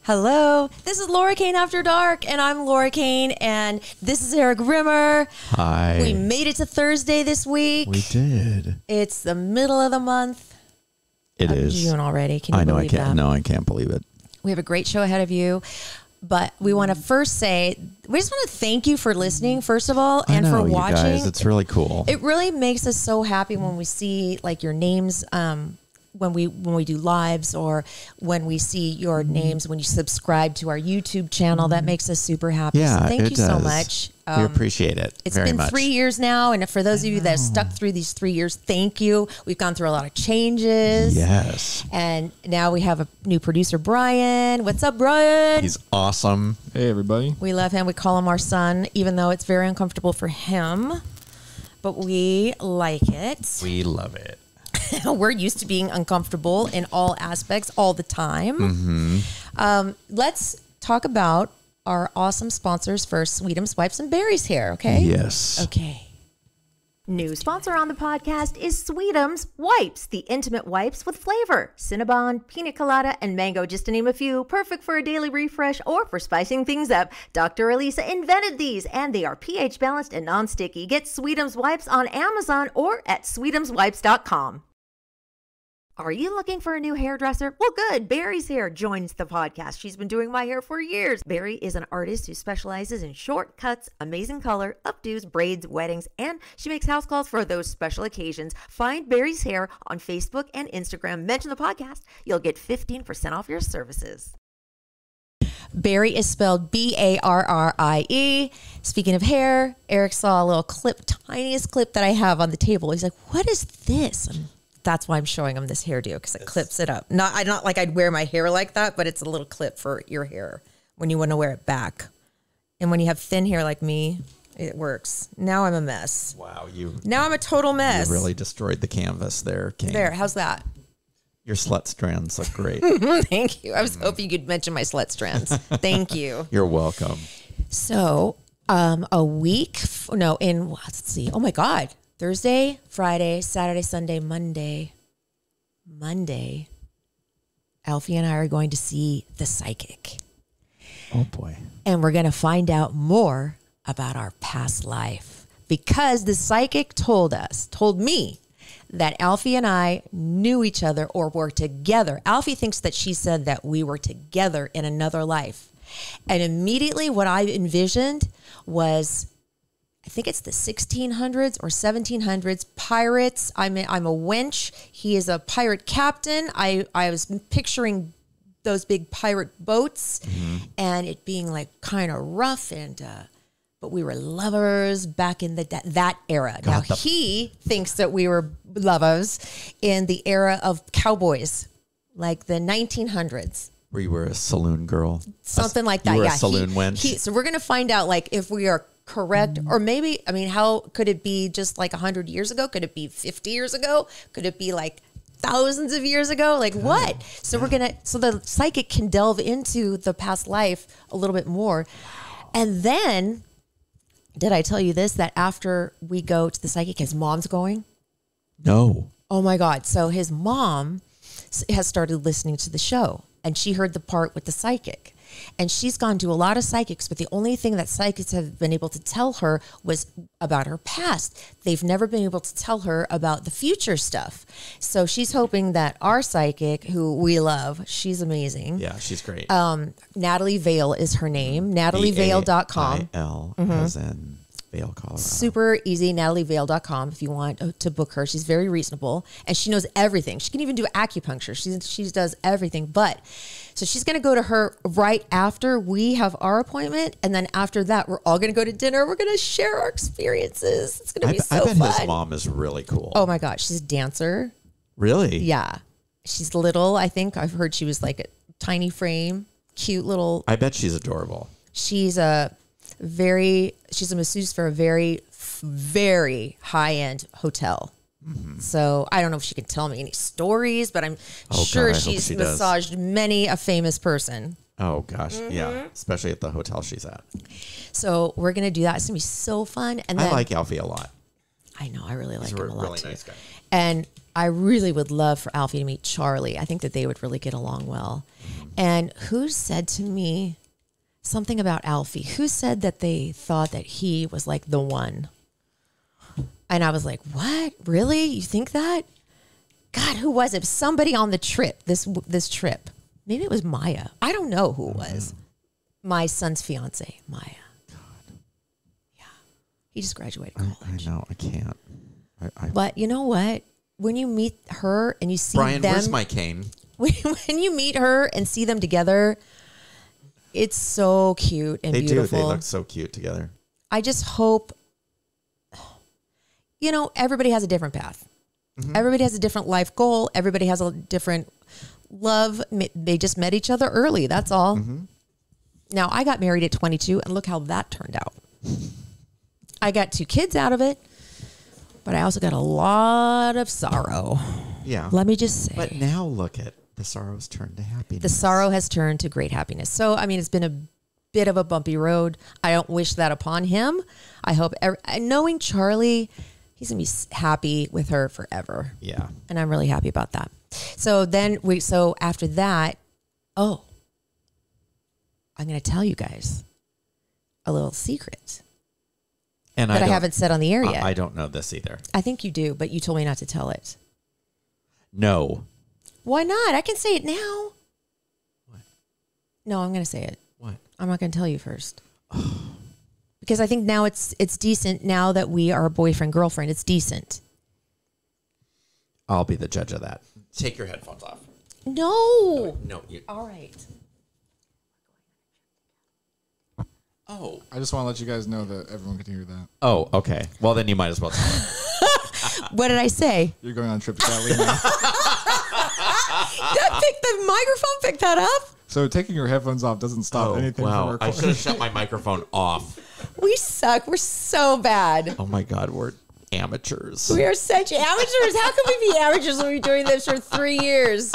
Hello, this is Laura Kane After Dark, and I'm Laura Kane, and this is Erik Rimmer. Hi. We made it to Thursday this week. We did. It's the middle of the month. It is June already. Can you I know. believe I can't. that? No, I can't believe it. We have a great show ahead of you. But we want to first say, we just want to thank you for listening, first of all, and for watching. You guys, it's really cool. It really makes us so happy when we see like your names, when we do lives, or when we see your names when you subscribe to our YouTube channel. That makes us super happy. Yeah, so thank you does. so much. We appreciate it. It's very been much. 3 years now, and for those of you that have stuck through these 3 years, thank you. We've gone through a lot of changes. Yes. And now we have a new producer, Bryan. What's up, Bryan? He's awesome. Hey, everybody. We love him. We call him our son, even though it's very uncomfortable for him. But we like it. We love it. We're used to being uncomfortable in all aspects all the time. Mm-hmm. Let's talk about our awesome sponsors first, Sweetums Wipes and Berries Hair, okay? Yes. Okay. New sponsor on the podcast is Sweetums Wipes, the intimate wipes with flavor. Cinnabon, pina colada, and mango, just to name a few. Perfect for a daily refresh or for spicing things up. Dr. Elisa invented these, and they are pH balanced and non-sticky. Get Sweetums Wipes on Amazon or at sweetumswipes.com. Are you looking for a new hairdresser? Well, good. Barry's Hair joins the podcast. She's been doing my hair for years. Barry is an artist who specializes in short cuts, amazing color, updos, braids, weddings, and she makes house calls for those special occasions. Find Barry's Hair on Facebook and Instagram. Mention the podcast. You'll get 15% off your services. Barry is spelled Barrie. Speaking of hair, Erik saw a little clip, tiniest clip that I have on the table. He's like, what is this? That's why I'm showing him this hairdo, because it clips it up. Not like I'd wear my hair like that, but it's a little clip for your hair when you want to wear it back. And when you have thin hair like me, it works. Now I'm a mess. Wow, now I'm a total mess. You really destroyed the canvas there, Kane. There, how's that? Your slut strands look great. Thank you. I was hoping you'd mention my slut strands. Thank you. You're welcome. So, let's see. Oh my God. Thursday, Friday, Saturday, Sunday, Monday, Alfie and I are going to see the psychic. Oh, boy. And we're going to find out more about our past life, because the psychic told me that Alfie and I knew each other or were together. Alfie thinks that she said that we were together in another life. And immediately what I envisioned was, I think it's the 1600s or 1700s, pirates. I'm a wench. He is a pirate captain. I was picturing those big pirate boats, and it being like kind of rough, and but we were lovers back in that era. Now he thinks that we were lovers in the era of cowboys, like the 1900s. Where you were a saloon girl. Something like that. You were yeah, a saloon wench. So we're going to find out like if we are correct, or maybe, I mean, how could it be just like 100 years ago? Could it be 50 years ago? Could it be like thousands of years ago? Like what? So so the psychic can delve into the past life a little bit more. And then, did I tell you this, that after we go to the psychic, his mom's going? No. Oh my God. So his mom has started listening to the show, and she heard the part with the psychic. And she's gone to a lot of psychics, but the only thing that psychics have been able to tell her was about her past. They've never been able to tell her about the future stuff. So she's hoping that our psychic, who we love, she's amazing. Yeah, she's great. Natalie Vale is her name. NatalieVale.com. Vale, as in Vale, Colorado. Super easy, NatalieVale.com if you want to book her. She's very reasonable, and she knows everything. She can even do acupuncture. She does everything. But so she's going to go to her right after we have our appointment, and then after that, we're all going to go to dinner. We're going to share our experiences. It's going to be so fun. I bet his mom is really cool. Oh my gosh, she's a dancer. Really? Yeah, she's little. I think I've heard she was like a tiny frame, cute little. I bet she's adorable. She's a masseuse for a very, very high-end hotel. So I don't know if she can tell me any stories, but I'm sure she's massaged many a famous person. Oh gosh, yeah, especially at the hotel she's at. So we're gonna do that. It's gonna be so fun. And then, I like Alfie a lot. I know, I really like him a lot really too. Nice guy. And I really would love for Alfie to meet Charlie. I think that they would really get along well. And who said to me something about Alfie? Who said that they thought that he was like the one? And I was like, what? Really? You think that? God, who was it? Somebody on the trip, this trip. Maybe it was Maya. I don't know who it was. My son's fiance, Maya. God. Yeah. He just graduated college. I know. I can't. But you know what? When you meet her and you see Brian, them. where's my cane? When you meet her and see them together, it's so cute and beautiful. They look so cute together. I just hope, everybody has a different path. Mm-hmm. Everybody has a different life goal. Everybody has a different love. They just met each other early. That's all. Mm-hmm. Now, I got married at 22, and look how that turned out. I got 2 kids out of it, but I also got a lot of sorrow. Yeah. Let me just say. But now look at the sorrow's turned to happiness. The sorrow has turned to great happiness. So, I mean, it's been a bit of a bumpy road. I don't wish that upon him. I hope, knowing Charlie, he's going to be happy with her forever. Yeah. And I'm really happy about that. So after that, I'm going to tell you guys a little secret. And I haven't said on the air yet. I don't know this either. I think you do, but you told me not to tell it. No. Why not? I can say it now. What? No, I'm going to say it. What? I'm not going to tell you first. Because I think now it's decent now that we are boyfriend-girlfriend. It's decent. I'll be the judge of that. Take your headphones off. No. No. All right. Oh. I just want to let you guys know that everyone can hear that. Oh, okay. Well, then you might as well tell it. What did I say? You're going on a trip to Catalina. The microphone picked that up? So taking your headphones off doesn't stop anything from Wow. recording. I should have shut my microphone off. We suck. We're so bad. Oh, my God. We're amateurs. We are such amateurs. How can we be amateurs when we're doing this for 3 years?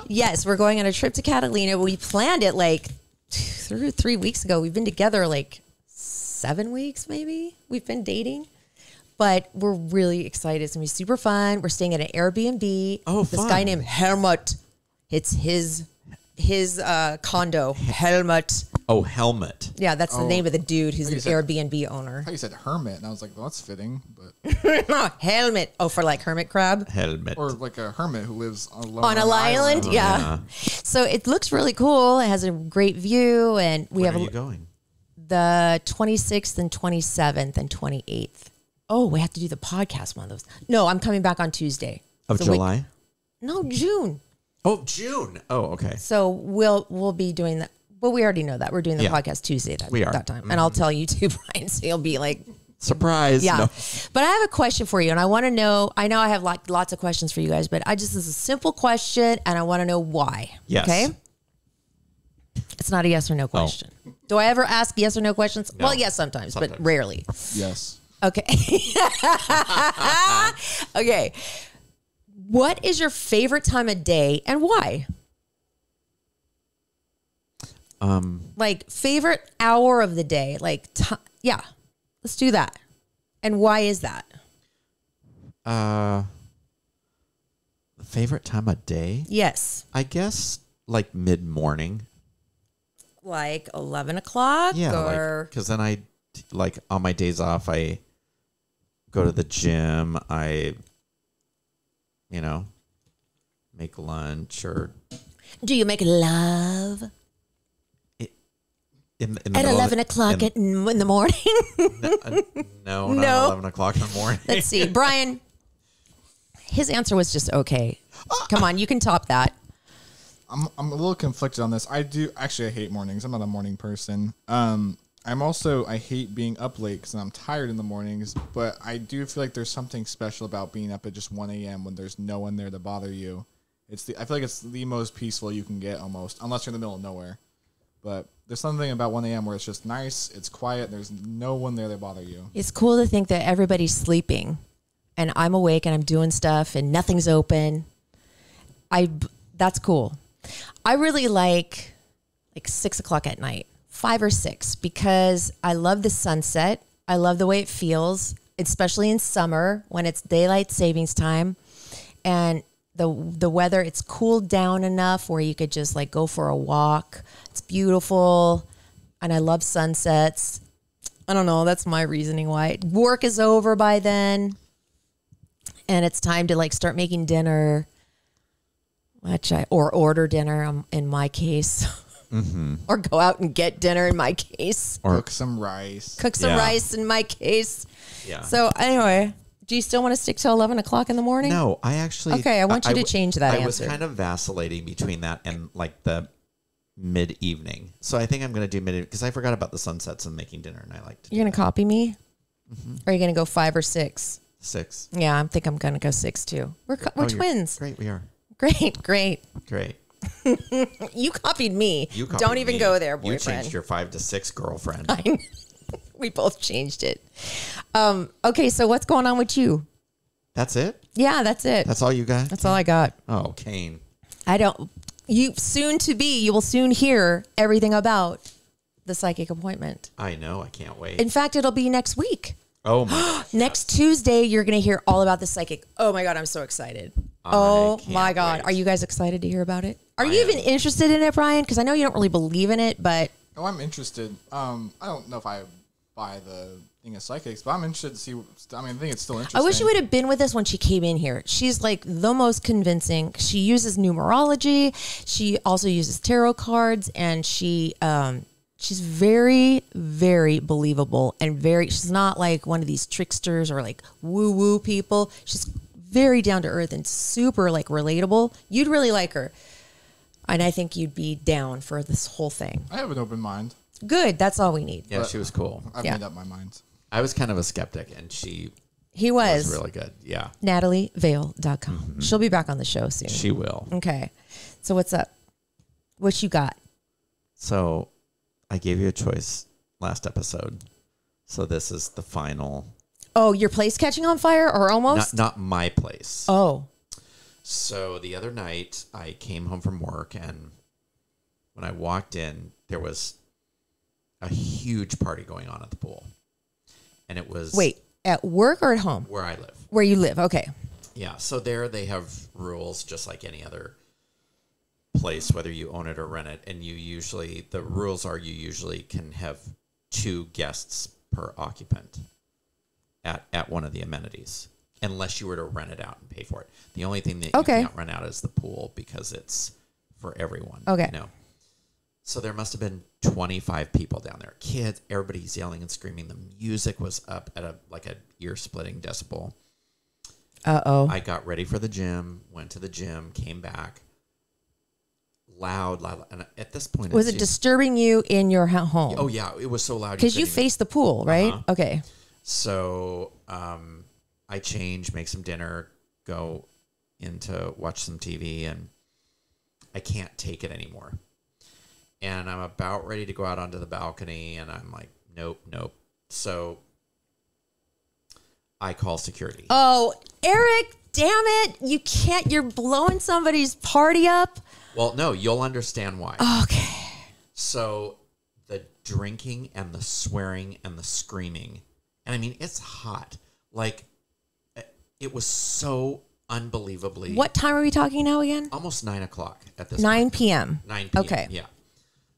Yes, we're going on a trip to Catalina. We planned it like 3 weeks ago. We've been together like 7 weeks, maybe. We've been dating. But we're really excited. It's going to be super fun. We're staying at an Airbnb. Oh, this fun. guy named Helmut. It's his condo, Helmut. Oh, Helmet. Yeah, that's the name of the dude who's an said- Airbnb owner. I thought you said hermit, and I was like, well, that's fitting. But Helmet. Oh, for like hermit crab? Helmet. or like a hermit who lives alone On an island? Yeah. So it looks really cool. It has a great view. And we Where have are you going? the 26th and 27th and 28th. Oh, we have to do the podcast one of those. No, I'm coming back on Tuesday. Of So July? No, June. Oh, June. Oh, okay. So we'll be doing that. Well, we already know that. We're doing the podcast Tuesday that time. And I'll tell you too, Brian. So you'll be like, Surprise. yeah. No. But I have a question for you. And I want to know, I know I have lots of questions for you guys, but this is a simple question and I want to know why. Yes. Okay. It's not a yes or no question. Do I ever ask yes or no questions? No. Well, yes, sometimes, but rarely. yes. Okay. Okay. What is your favorite time of day and why? Like favorite hour of the day, like, yeah, let's do that. And why is that? Favorite time of day? Yes. I guess like mid-morning. Like 11 o'clock? Yeah. Or... Because then on my days off, I go to the gym. I, make lunch or... Do you make love? In the At middle 11 o'clock in the morning? No, not 11 o'clock in the morning. Let's see. Brian, his answer was just okay. Come on, you can top that. I'm a little conflicted on this. I hate mornings. I'm not a morning person. I hate being up late because I'm tired in the mornings, but I do feel like there's something special about being up at just 1 a.m. when there's no one there to bother you. I feel like it's the most peaceful you can get almost, unless you're in the middle of nowhere. But there's something about 1 a.m. where it's just nice, it's quiet, there's no one there to bother you. It's cool to think that everybody's sleeping and I'm awake and I'm doing stuff and nothing's open. That's cool. I really like 6 o'clock at night, 5 or 6, because I love the sunset. I love the way it feels. especially in summer when it's daylight savings time and the weather, it's cooled down enough where you could just like go for a walk. It's beautiful. And I love sunsets. I don't know. That's my reasoning why. Work is over by then. And it's time to like start making dinner, or order dinner in my case, or go out and get dinner in my case, or cook some rice. Rice in my case. Yeah. So anyway, do you still want to stick till 11 o'clock in the morning? No, I actually. Okay, I want you to change that answer. I was kind of vacillating between that and like the mid-evening. So I think I'm going to do mid because I forgot about the sunsets and making dinner, and I like to. You're going to copy me? Or are you going to go 5 or 6? 6. Yeah, I think I'm going to go 6 too. We're twins. Great, we are. Great. You copied me. Don't even go there, boyfriend. You changed your 5 to 6 girlfriend. We both changed it. Okay, so what's going on with you? That's it? Yeah, that's it. That's all you got? That's all I got. Oh, Kane. You will soon hear everything about the psychic appointment. I know. I can't wait. In fact, it'll be next week. Oh, my God. Next Tuesday, you're going to hear all about the psychic. Oh, my God. I'm so excited. Oh, my God. Wait. Are you guys excited to hear about it? Are you even interested in it, Bryan? Because I know you don't really believe in it, but... Oh, I'm interested. I don't know if I buy the thing of psychics, but I'm interested to see... I think it's still interesting. I wish you would have been with us when she came in here. She's like the most convincing. She uses numerology. She also uses tarot cards, and she's very, very believable and she's not like one of these tricksters or like woo-woo people. She's very down to earth and super like relatable. You'd really like her. And I think you'd be down for this whole thing. I have an open mind. Good. That's all we need. Yeah, but she was cool. I've made up my mind. I was kind of a skeptic, and he was really good. Yeah. NatalieVale.com. Mm-hmm. She'll be back on the show soon. She will. Okay. So what's up? What you got? So I gave you a choice last episode. So this is the final. Oh, your place catching on fire or almost? Not my place. Oh. So the other night I came home from work, and when I walked in, there was a huge party going on at the pool. And it was... Wait, at work or at home? Where I live. Where you live, okay. Yeah, so there they have rules just like any other place, whether you own it or rent it. And the rules are you usually can have 2 guests per occupant at one of the amenities, unless you were to rent it out and pay for it. The only thing that you can't rent out is the pool because it's for everyone. Okay. So there must have been 25 people down there. Kids, everybody's yelling and screaming. The music was up at a ear-splitting decibel. Uh-oh. I got ready for the gym, went to the gym, came back. Loud. And at this point... Was it disturbing you in your home? Oh, yeah. It was so loud. Because you face the pool, right? Uh-huh. Okay. So I change, make some dinner, go in to watch some TV, and I can't take it anymore. And I'm about ready to go out onto the balcony, and I'm like, nope. So I call security. Oh, Erik, damn it. You can't. You're blowing somebody's party up. Well, no, you'll understand why. Okay. So the drinking and the swearing and the screaming, and I mean, it's hot. Like, it was so unbelievably... What time are we talking now again? Almost 9 o'clock at this 9 point. p.m. 9 p.m. Okay. Yeah.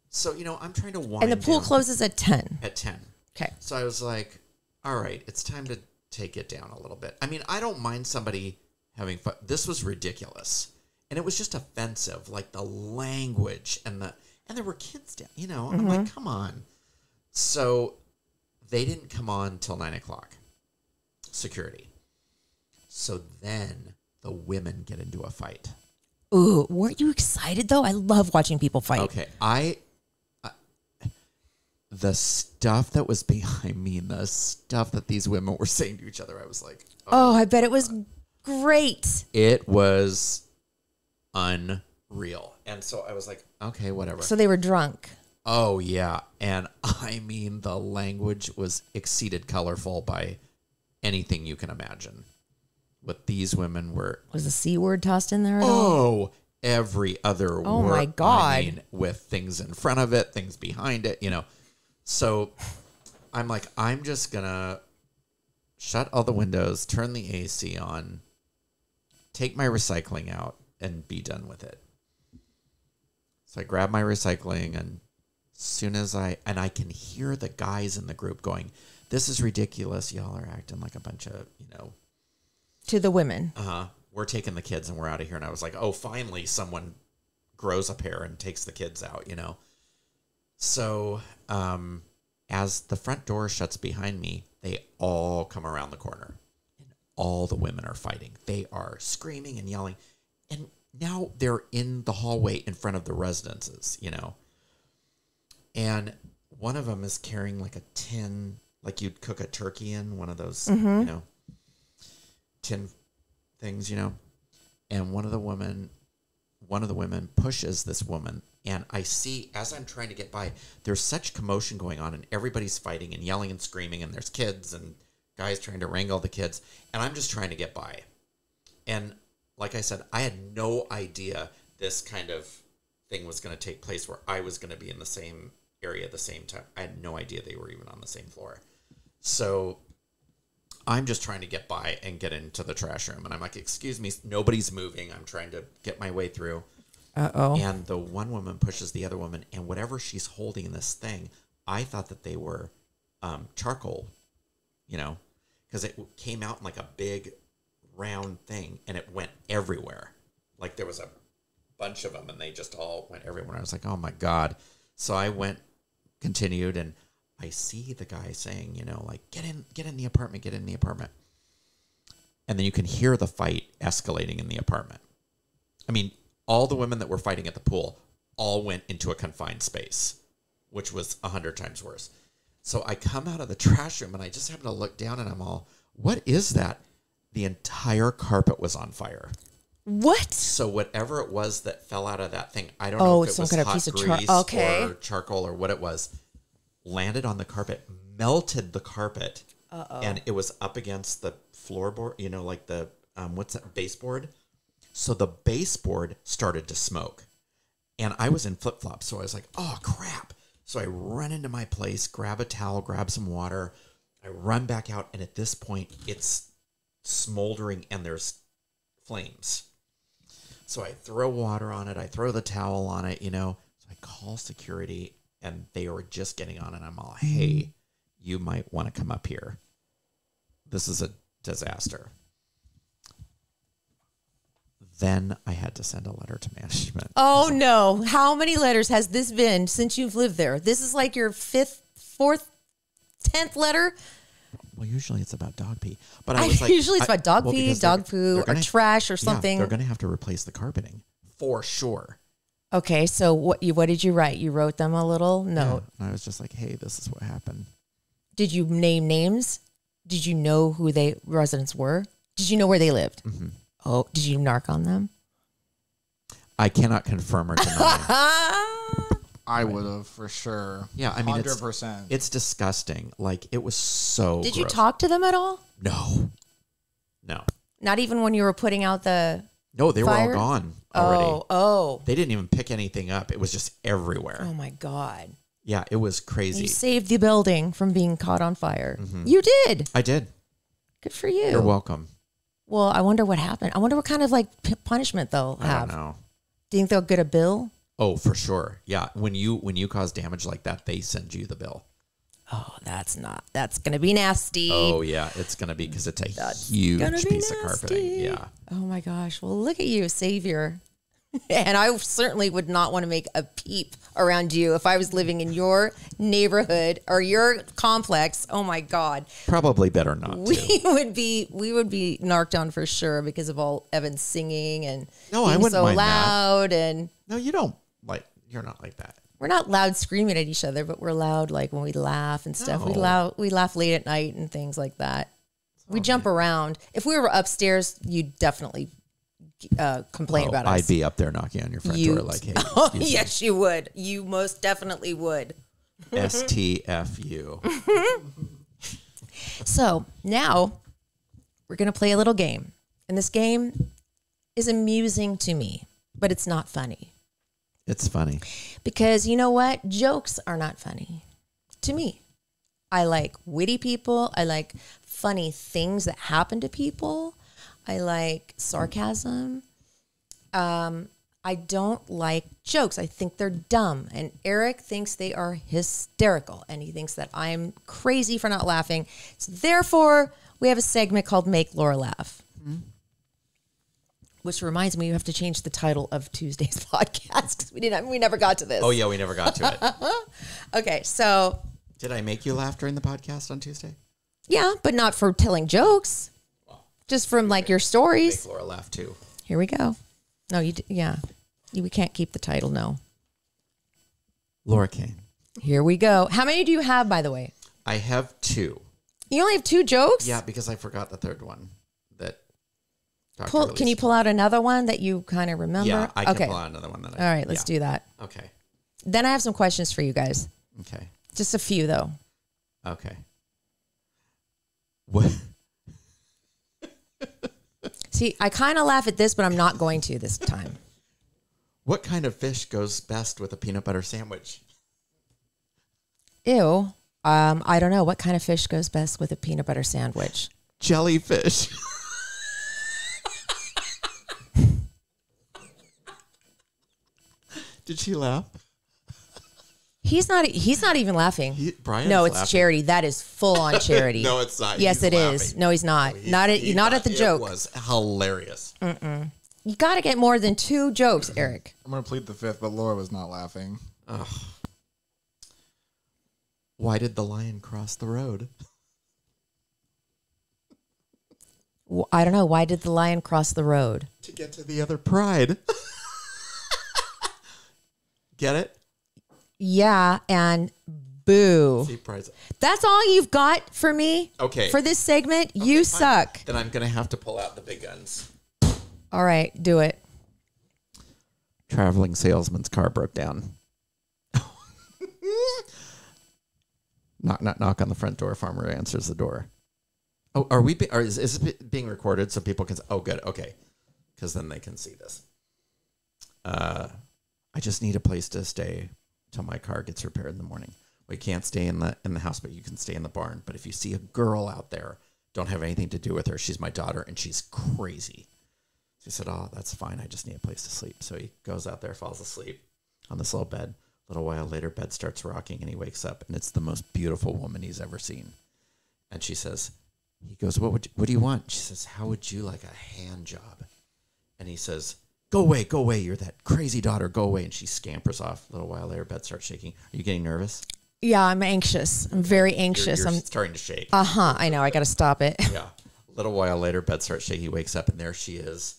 So, I'm trying to wind And the pool down closes at 10. At 10. Okay. So I was like, all right, it's time to take it down a little bit. I mean, I don't mind somebody having fun. This was ridiculous. And it was just offensive, like the language and there were kids down, and I'm like, come on. So they didn't come on till 9 o'clock. Security. So then the women get into a fight. Ooh, weren't you excited though? I love watching people fight. Okay, the stuff that was behind me and the stuff that these women were saying to each other, I was like, oh I bet it was great. It was unreal. And so I was like, okay, whatever. So they were drunk. Oh, yeah. And I mean, the language was exceeded colorful by anything you can imagine. What these women were... Was the C word tossed in there at all? Every other word. Oh, my God. I mean, with things in front of it, things behind it, So I'm like, I'm just going to shut all the windows, turn the AC on, take my recycling out, and be done with it. So I grab my recycling, and as soon as I can hear the guys in the group going, "This is ridiculous. Y'all are acting like a bunch of, To the women. we're taking the kids and we're out of here." And I was like, oh, finally someone grows a pair and takes the kids out, So as the front door shuts behind me, they all come around the corner. And all the women are fighting. They are screaming and yelling. And now they're in the hallway in front of the residences, And one of them is carrying like a tin, like you'd cook a turkey in, one of those, tin things, And one of the women pushes this woman. And I see, as I'm trying to get by, there's such commotion going on, and everybody's fighting and yelling and screaming, and there's kids and guys trying to wrangle the kids, and I'm just trying to get by. And like I said, I had no idea this kind of thing was going to take place where I was going to be in the same area at the same time. I had no idea they were even on the same floor. So I'm just trying to get by and get into the trash room. And I'm like, excuse me, nobody's moving. I'm trying to get my way through. Uh-oh. And the one woman pushes the other woman, and whatever she's holding in this thing, I thought that they were charcoal, because it came out in like a big round thing, and it went everywhere. Like there was a bunch of them, and they just all went everywhere. I was like, oh my God. So I continued, and I see the guy saying, like, get in the apartment. And then you can hear the fight escalating in the apartment. I mean, all the women that were fighting at the pool all went into a confined space, which was 100 times worse. So I come out of the trash room, and I just happen to look down, and I'm all, what is that? The entire carpet was on fire. What? So whatever it was that fell out of that thing, I don't know if it was kind of hot piece of grease okay. or charcoal or what it was, landed on the carpet, melted the carpet, and it was up against the floorboard, like the, what's that, baseboard? So the baseboard started to smoke, and I was in flip-flops, so I was like, oh, crap. So I run into my place, grab a towel, grab some water. I run back out, and at this point, it's smoldering, and there's flames. So I throw water on it. I throw the towel on it, So I call security, and they were just getting on, and I'm all, hey, you might want to come up here. This is a disaster. Then I had to send a letter to management. Oh, no. How many letters has this been since you've lived there? This is like your 5th, 4th, 10th letter? Well, usually it's about dog pee. But I was like, usually it's about dog pee, dog poo, or trash or something. Yeah, they're going to have to replace the carpeting for sure. Okay, so what did you write? You wrote them a little note. Yeah, and I was just like, hey, this is what happened. Did you name names? Did you know who residents were? Did you know where they lived? Mm-hmm. Oh, did you narc on them? I cannot confirm or deny. I would have for sure. Yeah, I mean, 100%. It's disgusting. Like, it was so Did gross. you talk to them at all? No. Not even when you were putting out the No, they fire? were all gone already. Oh. They didn't even pick anything up. It was just everywhere. Oh, my God. Yeah, it was crazy. You saved the building from being caught on fire. Mm-hmm. You did. I did. Good for you. You're welcome. Well, I wonder what happened. I wonder what kind of punishment they'll have. I don't know. Do you think they'll get a bill? Oh, for sure. Yeah. When you cause damage like that, they send you the bill. Oh, that's going to be nasty. Oh, yeah. It's going to be because it's a huge piece of carpeting. Yeah. Oh, my gosh. Well, look at you, savior. And I certainly would not want to make a peep around you if I was living in your neighborhood or your complex. Oh, my God. Probably better not We to. would be narked on for sure because of all Evan's singing and No, I being wouldn't so mind loud. that. And No, you're not like that. we're not loud screaming at each other, but we're loud like when we laugh and stuff. No. We laugh late at night and things like that. We jump around. If we were upstairs, you'd definitely complain about us. I'd be up there knocking on your front door like, hey, oh, yes, you would. You most definitely would. STFU. So now we're going to play a little game. And this game is amusing to me, but it's not funny. It's funny. Because you know what? Jokes are not funny to me. I like witty people. I like funny things that happen to people. I like sarcasm. I don't like jokes. I think they're dumb. And Erik thinks they are hysterical. And he thinks that I'm crazy for not laughing. So therefore, we have a segment called Make Laura Laugh. Mm-hmm. Which reminds me, you have to change the title of Tuesday's podcast because we never got to this. Oh, yeah, we never got to it. Okay, so. Did I make you laugh during the podcast on Tuesday? Yeah, but not for telling jokes. Well, just from like your stories. Make Laura laugh too. Here we go. No, yeah. We can't keep the title, no. Laura Kane. Here we go. How many do you have, by the way? I have 2. You only have 2 jokes? Yeah, because I forgot the third one. That. Can you pull out another one that you kind of remember? Yeah, I can pull out another one. All right, let's do that. Okay. Then I have some questions for you guys. Okay. Just a few, though. Okay. What? See, I kind of laugh at this, but I'm not going to this time. What kind of fish goes best with a peanut butter sandwich? Ew. I don't know. What kind of fish goes best with a peanut butter sandwich? Jellyfish. Did she laugh? He's not even laughing. Brian's no, it's laughing. charity. That is full on charity. No, it's not. Yes, He's it laughing. is. No, he's not. No, Not at the joke. It was hilarious. Mm-mm. You got to get more than 2 jokes, Erik. I'm going to plead the 5th, but Laura was not laughing. Ugh. Why did the lion cross the road? I don't know. Why did the lion cross the road? To get to the other pride. Get it? Yeah, and boo. See, prize. That's all you've got for me? Okay. For this segment? Okay, you fine. suck. Then I'm going to have to pull out the big guns. All right, do it. Traveling salesman's car broke down. Knock, knock, knock on the front door. Farmer answers the door. Oh, are we? Is it being recorded so people can? Oh, good. Okay, because then they can see this. I just need a place to stay till my car gets repaired in the morning. We can't stay in the house, but you can stay in the barn. But if you see a girl out there, don't have anything to do with her. She's my daughter, and she's crazy. She said, "Oh, that's fine. I just need a place to sleep." So he goes out there, falls asleep on this little bed. A little while later, bed starts rocking, and he wakes up, and it's the most beautiful woman he's ever seen. And she says, he goes, what do you want? She says, how would you like a hand job? And he says, go away. You're that crazy daughter. Go away. And she scampers off. A little while later, bed starts shaking. Are you getting nervous? Yeah, I'm anxious. I'm very anxious. You're I'm starting to shake. I know. I got to stop it. Yeah. A little while later, bed starts shaking. He wakes up, and there she is.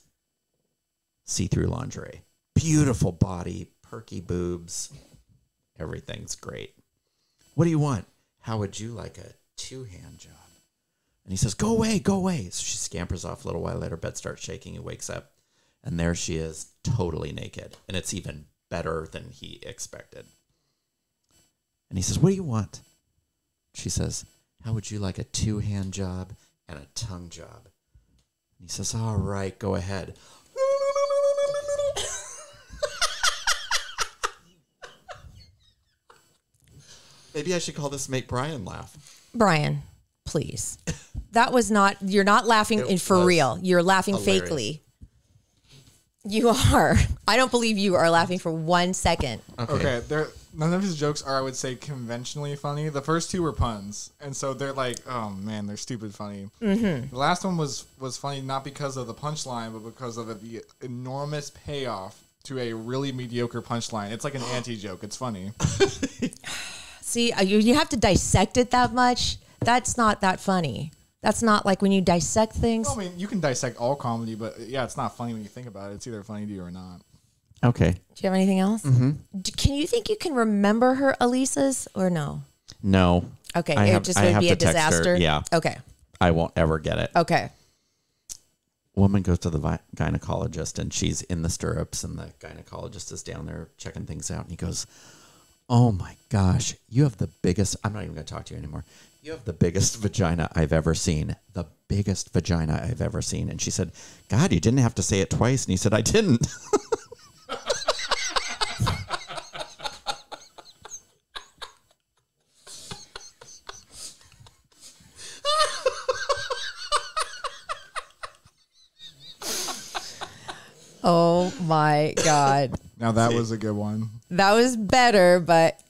See-through lingerie. Beautiful body, perky boobs. Everything's great. What do you want? How would you like a 2-hand job? And he says, go away. So she scampers off. A little while later, bed starts shaking. He wakes up, and there she is, totally naked. And it's even better than he expected. And he says, what do you want? She says, how would you like a 2-hand job and a tongue job? And he says, all right, go ahead. Maybe I should call this Make Bryan Laugh. Bryan, please. That was not, you're not laughing for real. You're laughing hilarious. fakely. You are. I don't believe you are laughing for 1 second. Okay, none of his jokes are, I would say, conventionally funny. The first 2 were puns, and so they're like, oh man, they're stupid funny. Mm-hmm. The last one was funny not because of the punchline, but because of the enormous payoff to a really mediocre punchline. It's like an anti-joke. It's funny. See, you have to dissect it that much. That's not that funny. That's not like when you dissect things. Well, I mean, you can dissect all comedy, but yeah, it's not funny when you think about it. It's either funny to you or not. Okay. Do you have anything else? Mm-hmm. Can you think you can remember her Elisa's or no? No. Okay, it just would be a disaster? Yeah. Okay. I won't ever get it. Okay. Woman goes to the gynecologist, and she's in the stirrups, and the gynecologist is down there checking things out, and he goes, oh my gosh, you have the biggest, I'm not even going to talk to you anymore. You have the biggest vagina I've ever seen. The biggest vagina I've ever seen. And she said, God, you didn't have to say it twice. And he said, I didn't. Oh my God. Now that was a good one. That was better, but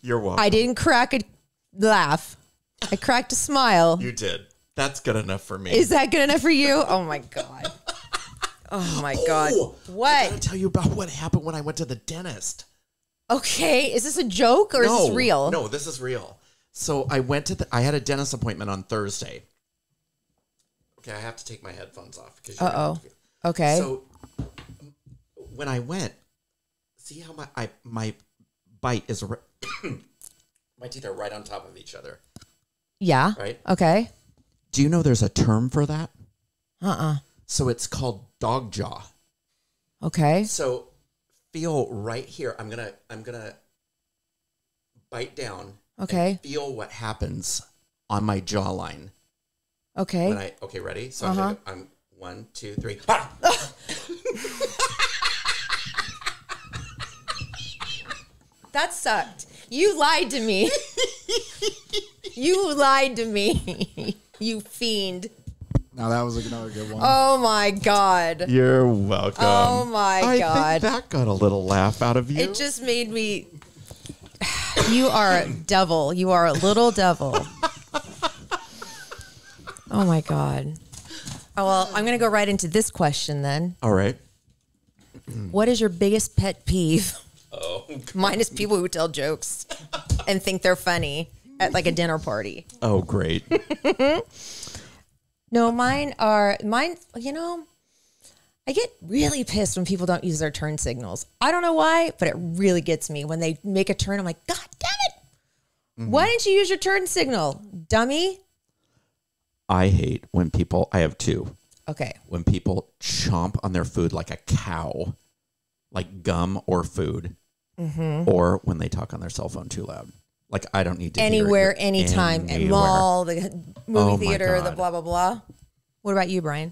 You're welcome. I didn't crack a laugh. I cracked a smile. You did. That's good enough for me. Is that good enough for you? Oh my God. Oh my God. I What? gotta tell you about what happened when I went to the dentist. Okay. Is this a joke or is this real? No, this is real. So I had a dentist appointment on Thursday. Okay, I have to take my headphones off. Okay. So when I went, see how my bite is, my teeth are right on top of each other. Yeah. Right? Okay. Do you know there's a term for that? Uh-uh. So it's called dog jaw. Okay. So feel right here. I'm gonna bite down. Okay. And feel what happens on my jawline. Okay. Okay, ready? So I'm 1, 2, 3. Ah! That sucked. You lied to me. You lied to me. You fiend. Now that was another good one. Oh my God. You're welcome. Oh my God. I think that got a little laugh out of you. It just made me. You are a devil. You are a little devil. Oh my God. Oh, well, I'm going to go right into this question then. All right. What is your biggest pet peeve? Oh. Minus people who tell jokes and think they're funny at like a dinner party. Oh, great. No, mine, you know, I get really pissed when people don't use their turn signals. I don't know why, but it really gets me. When they make a turn, I'm like, God damn it. Mm-hmm. Why didn't you use your turn signal, dummy? I hate when people, I have two. Okay. When people chomp on their food like a cow, like gum or food, or when they talk on their cell phone too loud. Like, I don't need to anywhere, hear it anytime, at mall, the movie theater, the blah, blah, blah. What about you, Brian?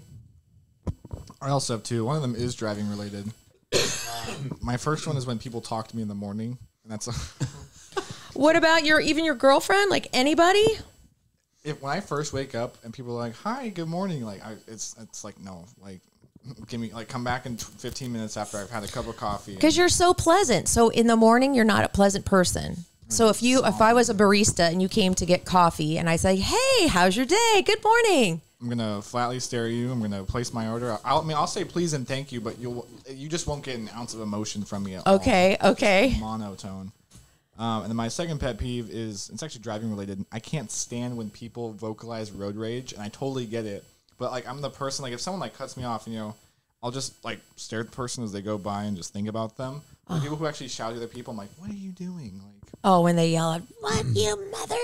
I also have two. One of them is driving related. My first one is when people talk to me in the morning, and that's What about even your girlfriend? Like anybody? When I first wake up and people are like, "Hi, good morning," like it's like no, like give me come back in 15 minutes after I've had a cup of coffee. Because you're so pleasant. So in the morning, you're not a pleasant person. So if I was a barista and you came to get coffee and I say, "Hey, how's your day? Good morning." I'm gonna flatly stare at you. I'm gonna place my order. I'll say please and thank you, but you just won't get an ounce of emotion from me at all. Okay. Monotone. And then my second pet peeve is, it's actually driving related. I can't stand when people vocalize road rage, and I totally get it. But like, I'm the person, like if someone like cuts me off, I'll just like stare at the person as they go by and just think about them. The people who actually shout at other people, I'm like, what are you doing? Like, when they yell out, "What, you mother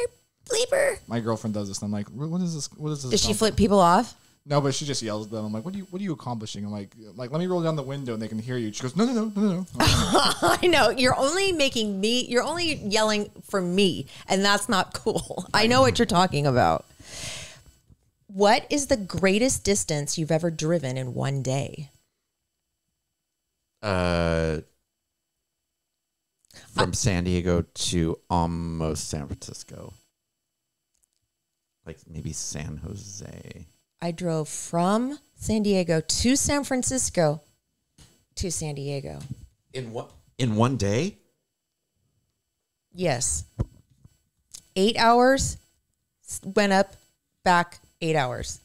bleeper?" My girlfriend does this, and I'm like, what is this? What is this? Does she flip people off? No, but she just yells at them. I'm like, what are you accomplishing? I'm like, let me roll down the window and they can hear you. She goes, no. I know. You're only yelling for me, and that's not cool. I know what you're talking about. What is the greatest distance you've ever driven in one day? From San Diego to almost San Francisco. Like maybe San Jose. I drove from San Diego to San Francisco to San Diego. In one day? Yes. 8 hours, went up, back 8 hours.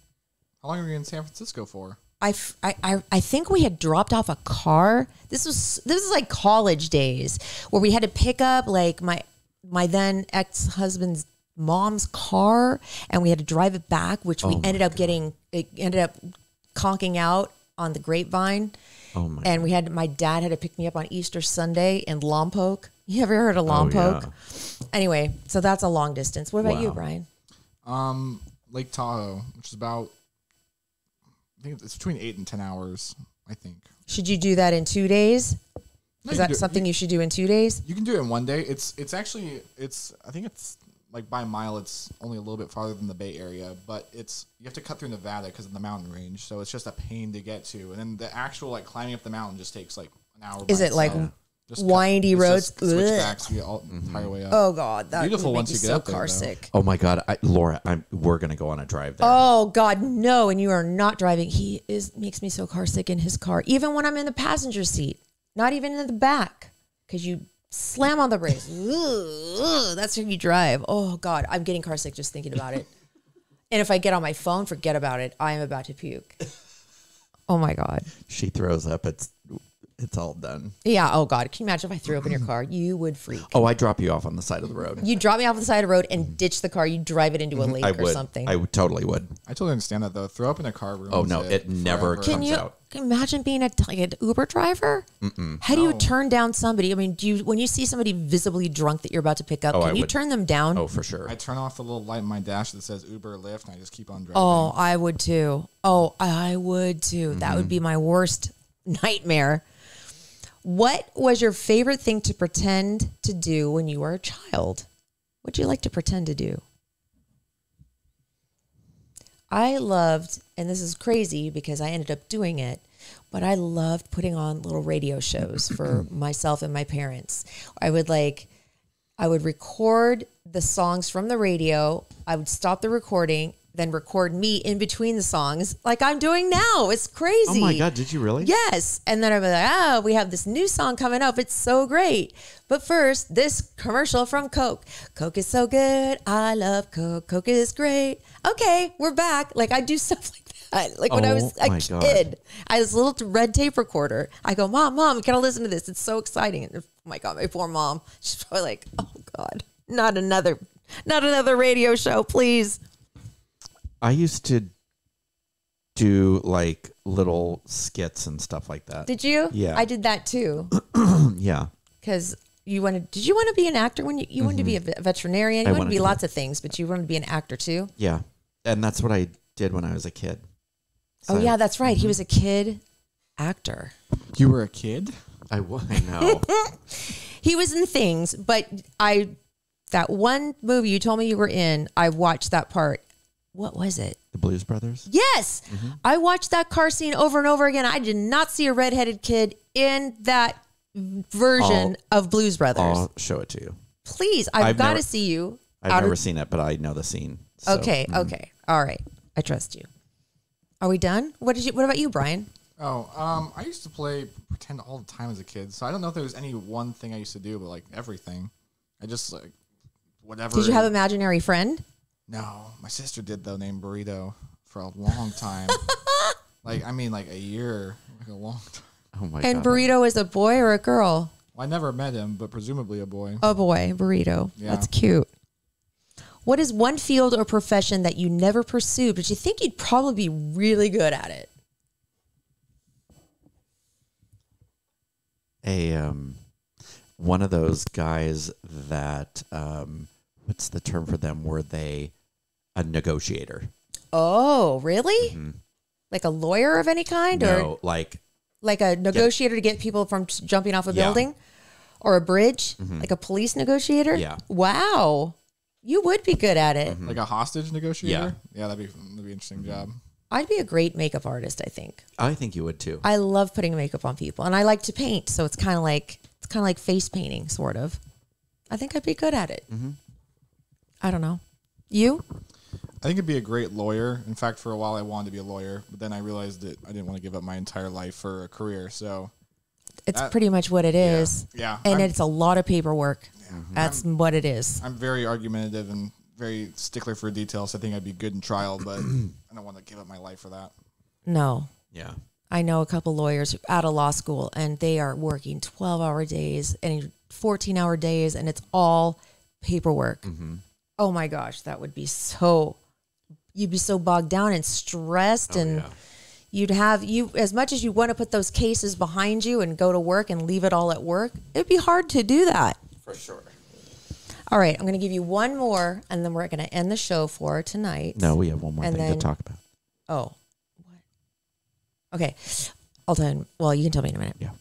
How long were you in San Francisco for? I think we had dropped off a car. This was like college days where we had to pick up like my then ex-husband's mom's car, and we had to drive it back, which we ended up conking out on the Grapevine. Oh my! And my dad had to pick me up on Easter Sunday in Lompoc. You ever heard of Lompoc? Yeah. Anyway, so that's a long distance. What about you, Brian? Lake Tahoe, which is about, I think it's between 8 and 10 hours, I think. Should you do that in 2 days? No, is that something you should do in 2 days? You can do it in one day. It's actually, I think it's like by mile, it's only a little bit farther than the Bay Area, but you have to cut through Nevada because of the mountain range. So it's just a pain to get to. And then the actual like climbing up the mountain just takes like an hour. Is it like Just windy roads. Switchbacks the entire way up. Oh God, that Beautiful would make once me you get so up there, car though. sick. Oh my God, Laura, we're gonna go on a drive there. Oh God, no! And you are not driving. He makes me so car sick in his car, even when I'm in the passenger seat, not even in the back, because you slam on the brakes. That's how you drive. Oh God, I'm getting car sick just thinking about it. And if I get on my phone, forget about it. I am about to puke. Oh my God. She throws up. It's all done. Yeah. Oh God. Can you imagine if I threw up in your car? You would freak. Oh, I drop you off on the side of the road. You drop me off the side of the road and ditch the car. You drive it into a lake or something. I totally would. I totally understand that though. Throw up in a car room. Oh no, it never forever. comes out. Can you imagine being an Uber driver? How do you turn down somebody? I mean, when you see somebody visibly drunk that you're about to pick up, can you turn them down? Oh, for sure. I turn off the little light in my dash that says Uber or Lyft, and I just keep on driving. Oh, I would too. That would be my worst nightmare. What was your favorite thing to pretend to do when you were a child? What do you like to pretend to do? I loved, and this is crazy because I ended up doing it, but I loved putting on little radio shows for myself and my parents. I would record the songs from the radio. I would stop the recording, then record me in between the songs like I'm doing now. It's crazy. Oh my God, did you really? Yes. And then I'd be like, we have this new song coming up. It's so great. But first, this commercial from Coke. Coke is so good. I love Coke. Coke is great. Okay, we're back. Like I do stuff like that. Like when I was a kid, I had this little red tape recorder. I go, Mom, can I listen to this? It's so exciting. And oh my God, my poor mom. She's probably like, oh God, not another radio show, please. I used to do like little skits and stuff like that. Did you? Yeah. I did that too. Yeah. Because did you want to be an actor when you wanted to be a veterinarian? You wanted to be lots of things, but you wanted to be an actor too? Yeah. And that's what I did when I was a kid. So, oh yeah, that's right. He was a kid actor. You were a kid? I know. He was in things, but that one movie you told me you were in, I watched that part. What was it? The Blues Brothers? Yes. I watched that car scene over and over again. I did not see a redheaded kid in that version of Blues Brothers. I'll show it to you. Please. I've got to see you. I've never seen it, but I know the scene. So, okay. Okay. All right. I trust you. Are we done? What about you, Brian? Oh, I used to pretend all the time as a kid. So I don't know if there was any one thing I used to do, but like everything. I just like whatever. Did you have an imaginary friend? No, my sister did though, named Burrito for a long time. like a year, like a long time. Oh my And God. Burrito is a boy or a girl? Well, I never met him, but presumably a boy. A boy, Burrito. Yeah. That's cute. What is one field or profession that you never pursued, but you think you'd probably be really good at it? One of those guys that what's the term for them? Were they a negotiator? Oh, really? Like a lawyer of any kind? No, or like a negotiator to get people from jumping off a building? Or a bridge? Like a police negotiator? Yeah. Wow. You would be good at it. Like a hostage negotiator? Yeah, that'd be an interesting job. I'd be a great makeup artist, I think. I think you would too. I love putting makeup on people, and I like to paint, so it's kind of like face painting, sort of. I think I'd be good at it. I don't know. You? I think it'd be a great lawyer. In fact, for a while I wanted to be a lawyer, but then I realized that I didn't want to give up my entire life for a career. So It's pretty much what it is. Yeah. And it's a lot of paperwork. That's what it is. I'm very argumentative and very stickler for details. So I think I'd be good in trial, but I don't want to give up my life for that. No. Yeah. I know a couple lawyers out of law school, and they are working 12-hour days and 14-hour days, and it's all paperwork. Oh my gosh, that would be you'd be so bogged down and stressed, and you'd have as much as you want to put those cases behind you and go to work and leave it all at work, it'd be hard to do that. For sure. All right, I'm going to give you one more, and then we're going to end the show for tonight. No, we have one more thing to talk about. Oh, what? Okay, I'll tell you. Well, you can tell me in a minute. Yeah.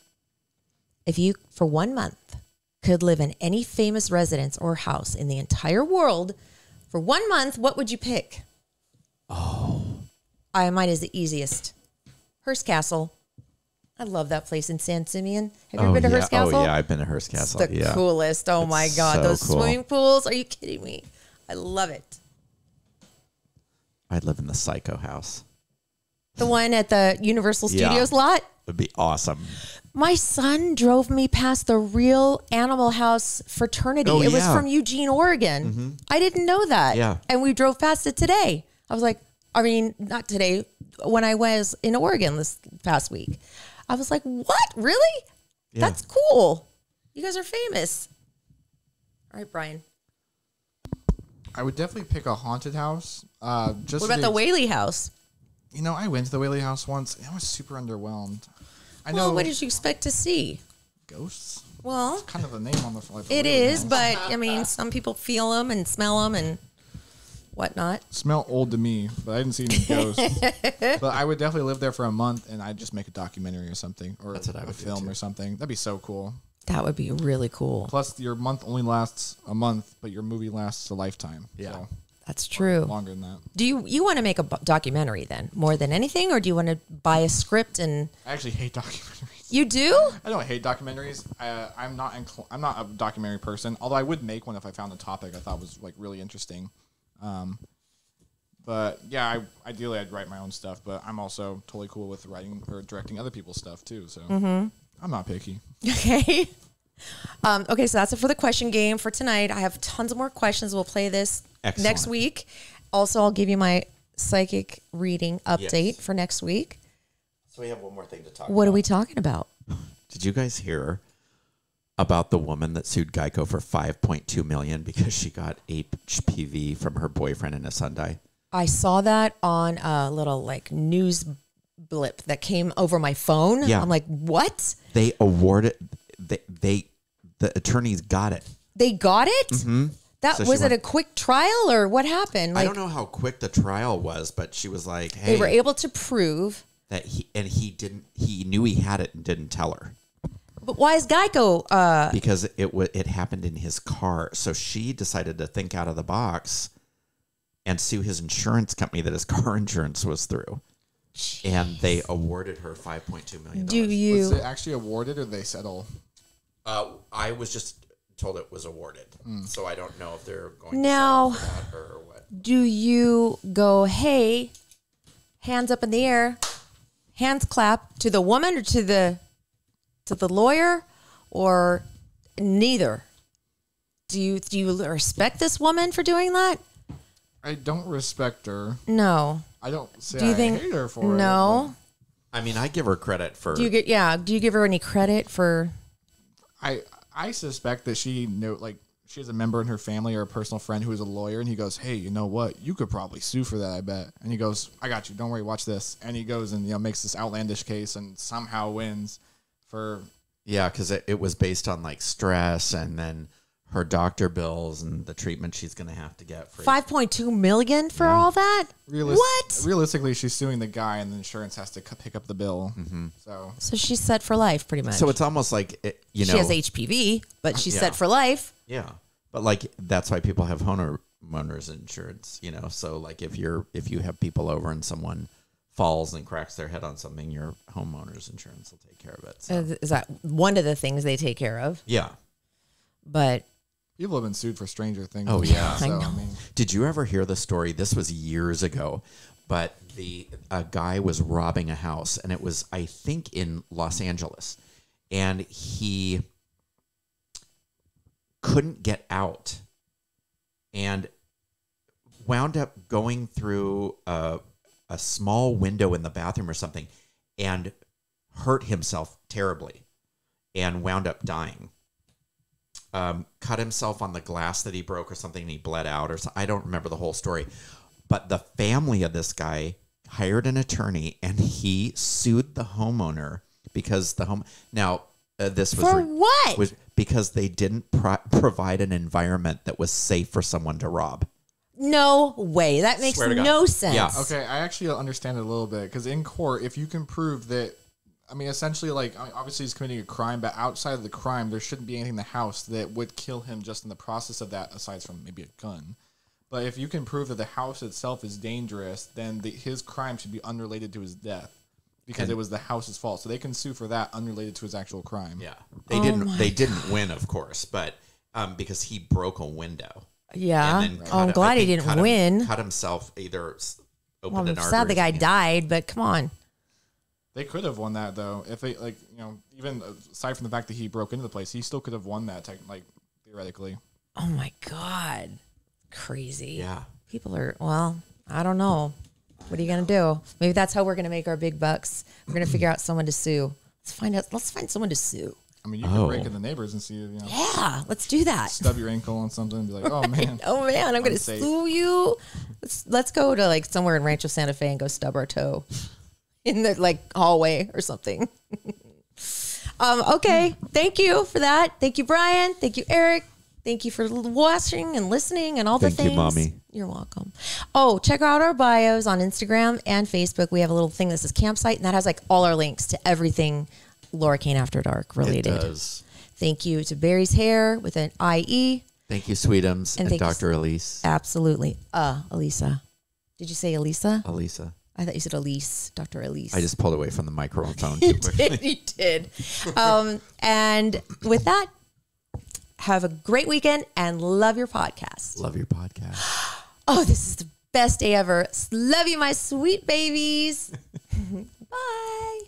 If you, for 1 month, could live in any famous residence or house in the entire world for 1 month, what would you pick? Oh. Mine is the easiest. Hearst Castle. I love that place in San Simeon. Have you ever been to Hearst Castle? Oh, yeah, I've been to Hearst Castle. It's the coolest. Oh, my God. so Those cool. swimming pools. Are you kidding me? I love it. I'd live in the Psycho House. The one at the Universal Studios lot? It'd be awesome. My son drove me past the Real Animal House fraternity. Oh, it was yeah. from Eugene, Oregon. I didn't know that. Yeah. And we drove past it today. I was like, not today, when I was in Oregon this past week. I was like, what? Really? Yeah. That's cool. You guys are famous. All right, Brian. I would definitely pick a haunted house. Just What about the Whaley House? You know, I went to the Whaley House once, and I was super underwhelmed. I know. Well, what did you expect to see? Ghosts. Well, Kind of the name on the like, it Whaley is, House. but I mean, some people feel them and smell them and whatnot. Smell old to me, but I didn't see any ghosts. But I would definitely live there for a month, and I'd just make a documentary or something, or That's what I a would do, film too. or something. That'd be so cool. That would be really cool. Plus, your month only lasts a month, but your movie lasts a lifetime. Yeah. So, That's true. longer than that. Do you want to make a documentary then, more than anything, or do you want to buy a script and I actually hate documentaries. you do? I don't hate documentaries. I'm not a documentary person. Although I would make one if I found a topic I thought was like really interesting. But yeah, ideally I'd write my own stuff. But I'm also totally cool with writing or directing other people's stuff too. So I'm not picky. Okay. Okay, so that's it for the question game for tonight. I have tons of more questions. We'll play this next Excellent. week. Also, I'll give you my psychic reading update Yes. for next week. So we have one more thing to talk What are we talking about? Did you guys hear about the woman that sued Geico for $5.2 million because she got HPV from her boyfriend and his son died? I saw that on a little like news blip that came over my phone. Yeah. I'm like, what? They awarded the attorneys got it. They got it? Mm-hmm. That So she was it went- a quick trial or what happened? I Like don't know how quick the trial was, but she was like, "Hey, they were able to prove. that he knew he had it and didn't tell her But why is Geico because it happened in his car. So she decided to think out of the box and sue his insurance company that his car insurance was through, and they awarded her $5.2 million. do Was you it actually awarded or did they settle? I was just told it was awarded, so I don't know if they're going Now- to settle for that or what. do you go, hey, hands up in the air, hands clap to the woman or to the lawyer, or neither? Do you respect this woman for doing that? I don't respect her. No. I don't say Do you I think hate her for it. no? I mean, I give her credit for. Do you give her any credit for I suspect that she she has a member in her family or a personal friend who is a lawyer, and he goes, "Hey, you know what? You could probably sue for that, I bet." And he goes, "I got you. Don't worry. Watch this." And he goes and makes this outlandish case and somehow wins for. Yeah, because it was based on like stress and then her doctor bills and the treatment she's going to have to get for. $5.2 million for all that? What? Realistically, she's suing the guy, and the insurance has to pick up the bill. Mm-hmm. So she's set for life, pretty much. So it's almost like she has HPV, but she's set for life. Yeah, but like that's why people have homeowners insurance. So like if you have people over and someone falls and cracks their head on something, your homeowner's insurance will take care of it. So. Is that one of the things they take care of? Yeah. But people have been sued for stranger things. Oh, yeah. So, I know. Did you ever hear the story? This was years ago, but a guy was robbing a house, and it was, I think, in Los Angeles, and he couldn't get out and wound up going through a small window in the bathroom or something and hurt himself terribly and wound up dying. Cut himself on the glass that he broke or something, and he bled out or something. I don't remember the whole story. But the family of this guy hired an attorney, and he sued the homeowner because this was for what? was because they didn't provide an environment that was safe for someone to rob. No way. That makes Swear to God. no sense. Yeah. Okay, I actually understand it a little bit because in court, if you can prove that, essentially, obviously he's committing a crime, but outside of the crime, there shouldn't be anything in the house that would kill him just in the process of that, aside from maybe a gun. But if you can prove that the house itself is dangerous, then his crime should be unrelated to his death. because it was the house's fault. So they can sue for that unrelated to his actual crime. Yeah. They didn't win, of course, but because he broke a window. Yeah. And then I'm glad he didn't win. Cut himself, either opened Well, an I'm artery. sad the guy died, but come on. They could have won that though. If they even aside from the fact that he broke into the place, he still could have won that theoretically. Oh my God. Crazy. Yeah. People are, well, I don't know. What are you going to do? Maybe that's how we're going to make our big bucks. We're going to figure out someone to sue. Let's find someone to sue. I mean, you can break in the neighbors and see, Yeah, let's do that. stub your ankle on something and be like, oh man. Oh man, I'm going to Unsafe. sue you. Let's go to like somewhere in Rancho Santa Fe and go stub our toe in the like hallway or something. Okay. Thank you for that. Thank you, Bryan. Thank you, Erik. Thank you for watching and listening and all the things. Thank you, Mommy. You're welcome. Oh, check out our bios on Instagram and Facebook. We have a little thing that says campsite, and that has like all our links to everything Laura Kane After Dark related. It does. Thank you to Barry's Hair with an IE. Thank you, Sweetums, and thank you, Dr. Elise. Absolutely. Elisa. Did you say Elisa? Elisa. I thought you said Elise, Dr. Elise. I just pulled away from the microphone too quickly. You did. And with that, have a great weekend and love your podcast. Love your podcast. Oh, this is the best day ever. Love you, my sweet babies. Bye.